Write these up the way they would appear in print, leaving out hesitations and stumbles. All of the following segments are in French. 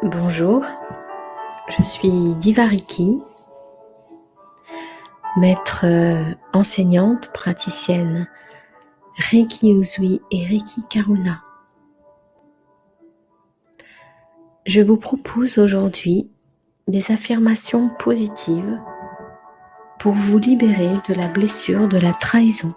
Bonjour, je suis Diva Riki, maître enseignante, praticienne Reiki Usui et Reiki Karuna. Je vous propose aujourd'hui des affirmations positives pour vous libérer de la blessure de la trahison.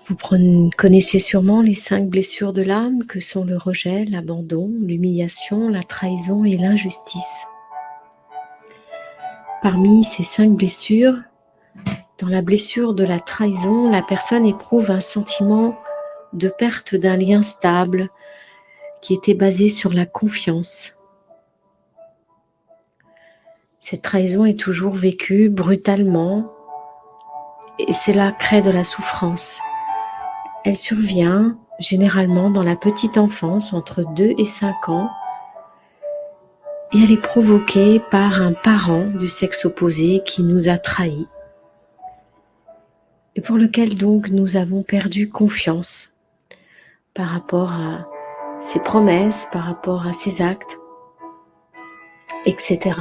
Vous connaissez sûrement les 5 blessures de l'âme que sont le rejet, l'abandon, l'humiliation, la trahison et l'injustice. Parmi ces 5 blessures, dans la blessure de la trahison, la personne éprouve un sentiment de perte d'un lien stable qui était basé sur la confiance. Cette trahison est toujours vécue brutalement et cela crée de la souffrance. Elle survient généralement dans la petite enfance, entre 2 et 5 ans, et elle est provoquée par un parent du sexe opposé qui nous a trahis et pour lequel donc nous avons perdu confiance par rapport à ses promesses, par rapport à ses actes, etc.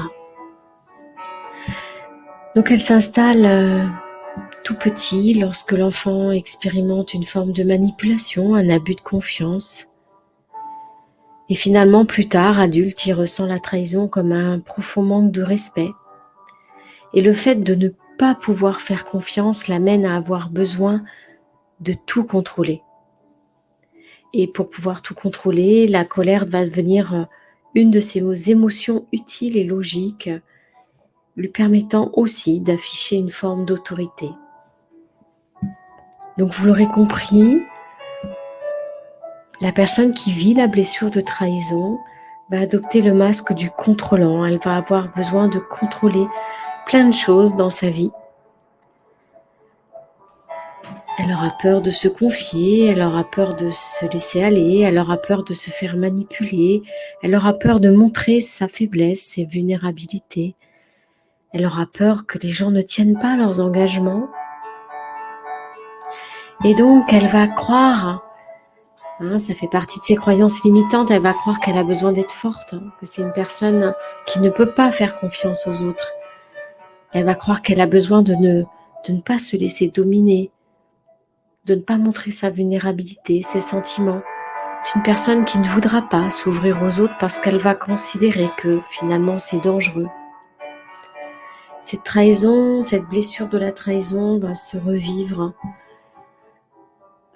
Donc elle s'installe tout petit lorsque l'enfant expérimente une forme de manipulation, un abus de confiance. Et finalement, plus tard, adulte, il ressent la trahison comme un profond manque de respect. Et le fait de ne pas pouvoir faire confiance l'amène à avoir besoin de tout contrôler. Et pour pouvoir tout contrôler, la colère va devenir une de ces émotions utiles et logiques, lui permettant aussi d'afficher une forme d'autorité. Donc vous l'aurez compris, la personne qui vit la blessure de trahison va adopter le masque du contrôlant. Elle va avoir besoin de contrôler plein de choses dans sa vie. Elle aura peur de se confier, elle aura peur de se laisser aller, elle aura peur de se faire manipuler, elle aura peur de montrer sa faiblesse, ses vulnérabilités. Elle aura peur que les gens ne tiennent pas leurs engagements. Et donc, elle va croire, ça fait partie de ses croyances limitantes, elle va croire qu'elle a besoin d'être forte, que c'est une personne qui ne peut pas faire confiance aux autres. Elle va croire qu'elle a besoin de ne pas se laisser dominer, de ne pas montrer sa vulnérabilité, ses sentiments. C'est une personne qui ne voudra pas s'ouvrir aux autres parce qu'elle va considérer que finalement c'est dangereux. Cette trahison, cette blessure de la trahison va se revivre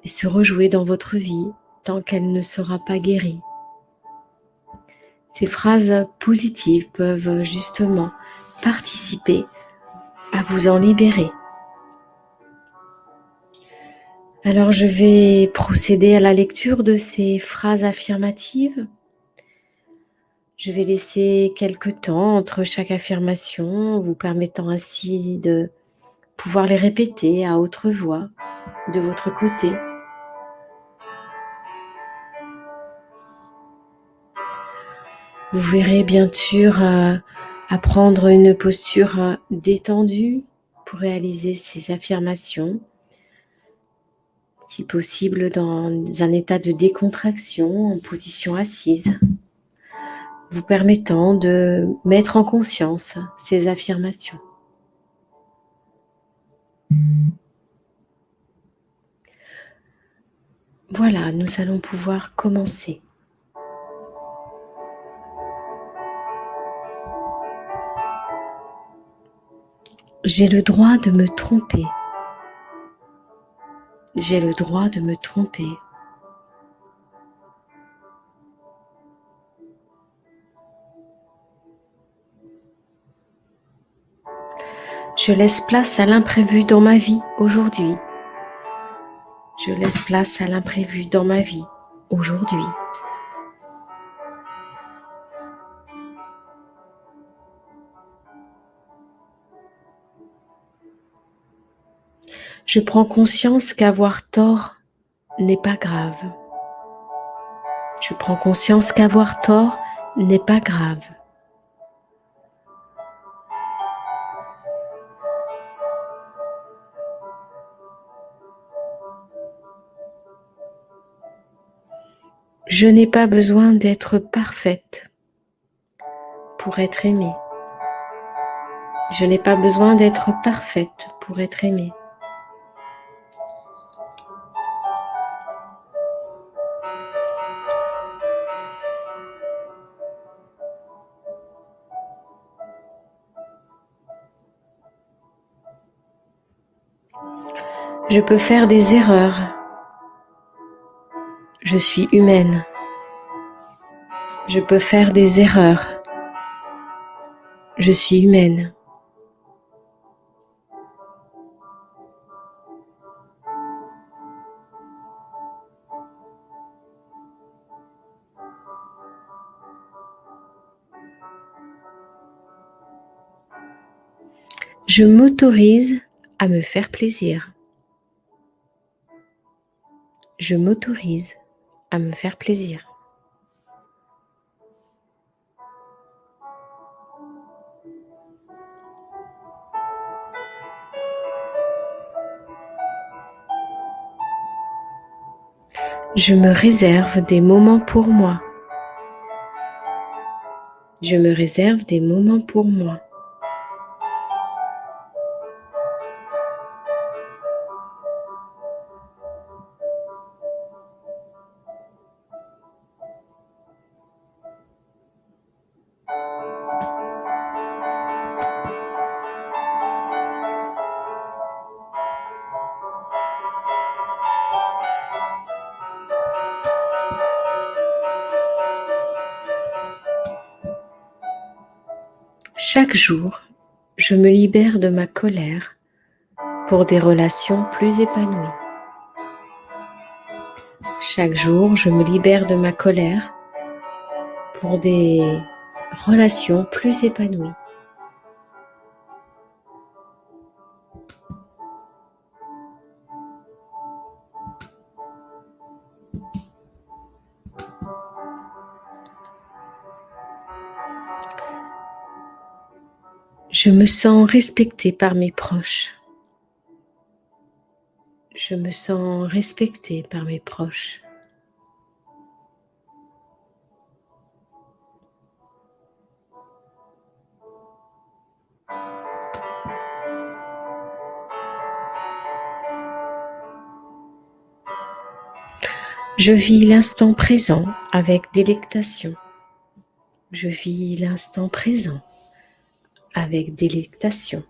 et se rejouer dans votre vie tant qu'elle ne sera pas guérie. Ces phrases positives peuvent justement participer à vous en libérer. Alors je vais procéder à la lecture de ces phrases affirmatives. Je vais laisser quelques temps entre chaque affirmation, vous permettant ainsi de pouvoir les répéter à haute voix de votre côté. Vous verrez bien sûr à prendre une posture détendue pour réaliser ces affirmations. Si possible dans un état de décontraction, en position assise, vous permettant de mettre en conscience ces affirmations. Voilà, nous allons pouvoir commencer. J'ai le droit de me tromper. J'ai le droit de me tromper. Je laisse place à l'imprévu dans ma vie aujourd'hui. Je laisse place à l'imprévu dans ma vie aujourd'hui. Je prends conscience qu'avoir tort n'est pas grave. Je prends conscience qu'avoir tort n'est pas grave. Je n'ai pas besoin d'être parfaite pour être aimée. Je n'ai pas besoin d'être parfaite pour être aimée. Je peux faire des erreurs. Je suis humaine. Je peux faire des erreurs. Je suis humaine. Je m'autorise à me faire plaisir. Je m'autorise à me faire plaisir. Je me réserve des moments pour moi. Je me réserve des moments pour moi. Chaque jour, je me libère de ma colère pour des relations plus épanouies. Chaque jour, je me libère de ma colère pour des relations plus épanouies. Je me sens respectée par mes proches. Je me sens respectée par mes proches. Je vis l'instant présent avec délectation. Je vis l'instant présent avec délectation.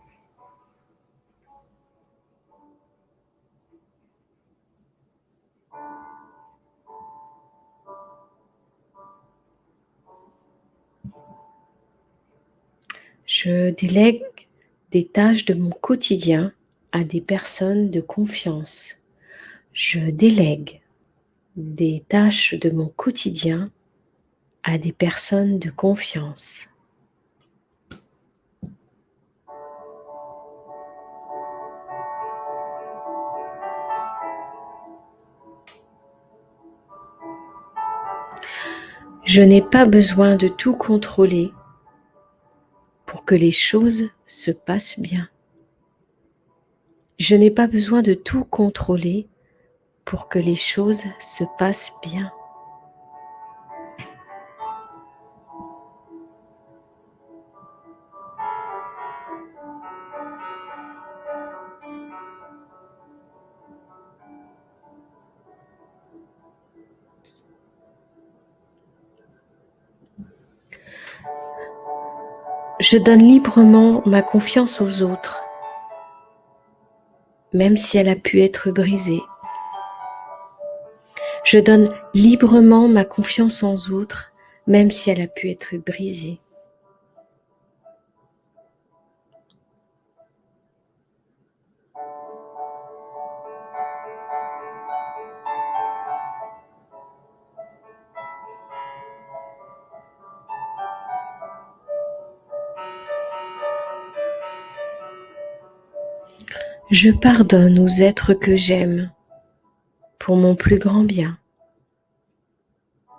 Je délègue des tâches de mon quotidien à des personnes de confiance. Je délègue des tâches de mon quotidien à des personnes de confiance. Je n'ai pas besoin de tout contrôler pour que les choses se passent bien. Je n'ai pas besoin de tout contrôler pour que les choses se passent bien. Je donne librement ma confiance aux autres, même si elle a pu être brisée. Je donne librement ma confiance aux autres, même si elle a pu être brisée. Je pardonne aux êtres que j'aime pour mon plus grand bien.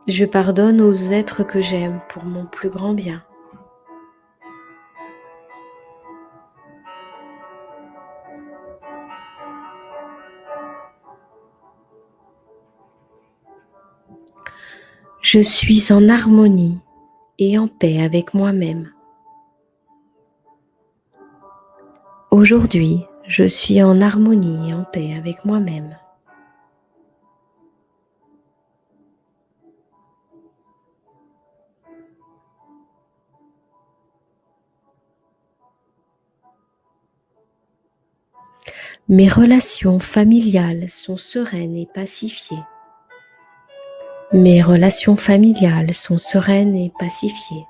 Je pardonne aux êtres que j'aime pour mon plus grand bien. Je suis en harmonie et en paix avec moi-même. Aujourd'hui, je suis en harmonie et en paix avec moi-même. Mes relations familiales sont sereines et pacifiées. Mes relations familiales sont sereines et pacifiées.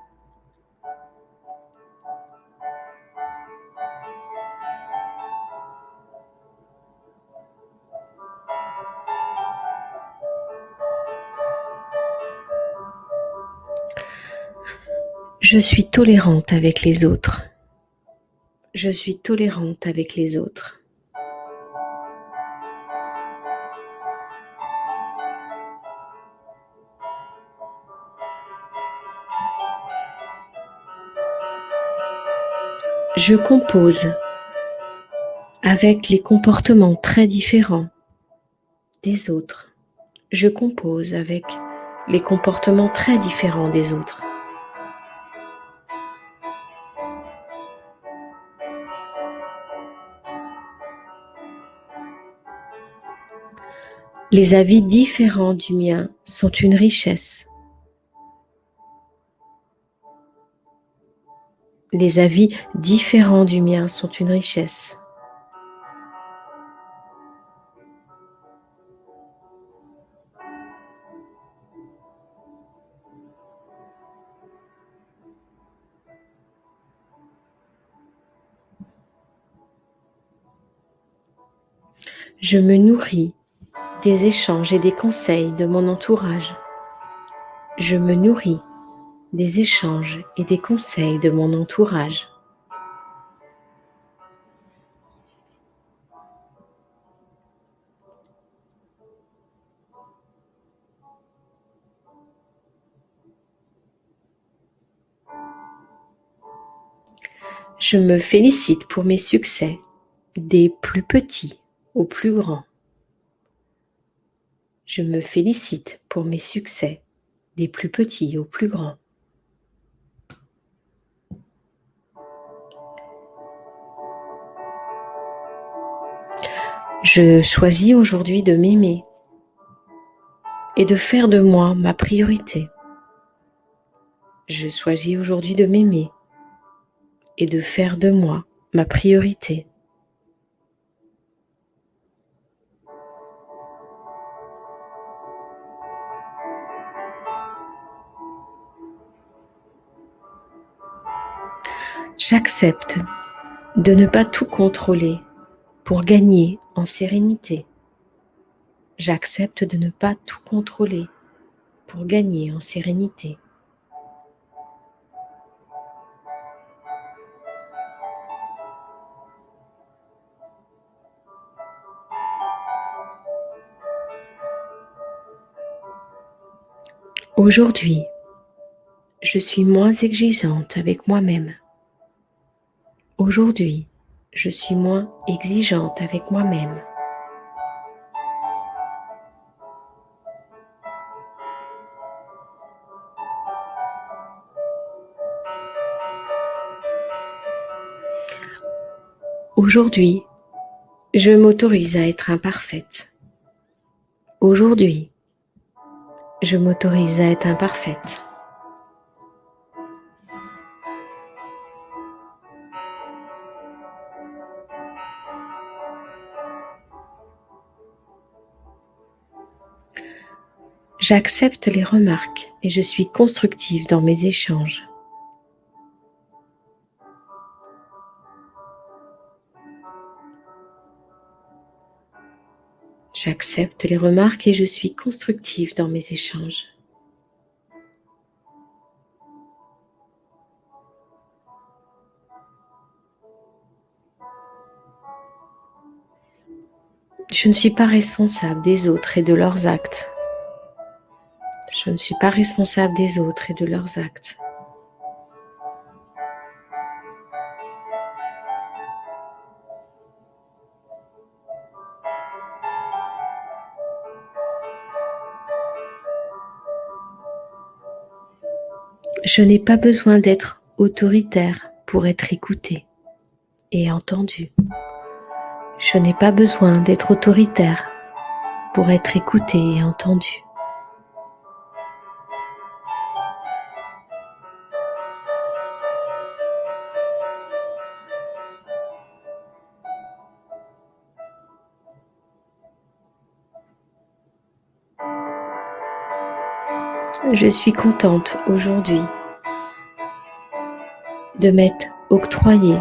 Je suis tolérante avec les autres. Je suis tolérante avec les autres. Je compose avec les comportements très différents des autres. Je compose avec les comportements très différents des autres. Les avis différents du mien sont une richesse. Les avis différents du mien sont une richesse. Je me nourris des échanges et des conseils de mon entourage. Je me nourris des échanges et des conseils de mon entourage. Je me félicite pour mes succès, des plus petits aux plus grands. Je me félicite pour mes succès, des plus petits aux plus grands. Je choisis aujourd'hui de m'aimer et de faire de moi ma priorité. Je choisis aujourd'hui de m'aimer et de faire de moi ma priorité. J'accepte de ne pas tout contrôler pour gagner en sérénité. J'accepte de ne pas tout contrôler pour gagner en sérénité. Aujourd'hui, je suis moins exigeante avec moi-même. Aujourd'hui, je suis moins exigeante avec moi-même. Aujourd'hui, je m'autorise à être imparfaite. Aujourd'hui, je m'autorise à être imparfaite. J'accepte les remarques et je suis constructive dans mes échanges. J'accepte les remarques et je suis constructive dans mes échanges. Je ne suis pas responsable des autres et de leurs actes. Je ne suis pas responsable des autres et de leurs actes. Je n'ai pas besoin d'être autoritaire pour être écouté et entendu. Je n'ai pas besoin d'être autoritaire pour être écouté et entendu. Je suis contente aujourd'hui de m'être octroyé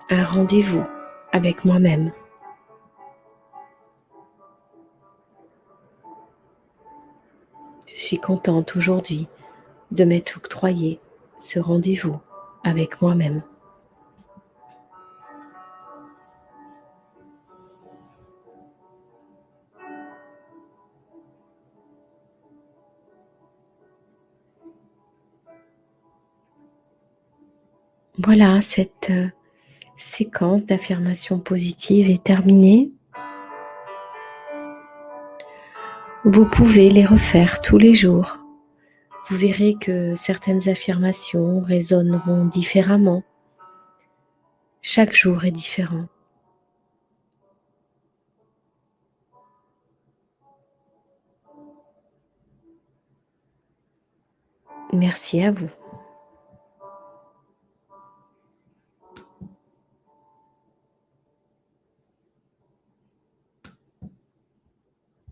un rendez-vous avec moi-même. Je suis contente aujourd'hui de m'être octroyé ce rendez-vous avec moi-même. Voilà, cette séquence d'affirmations positives est terminée. Vous pouvez les refaire tous les jours. Vous verrez que certaines affirmations résonneront différemment. Chaque jour est différent. Merci à vous.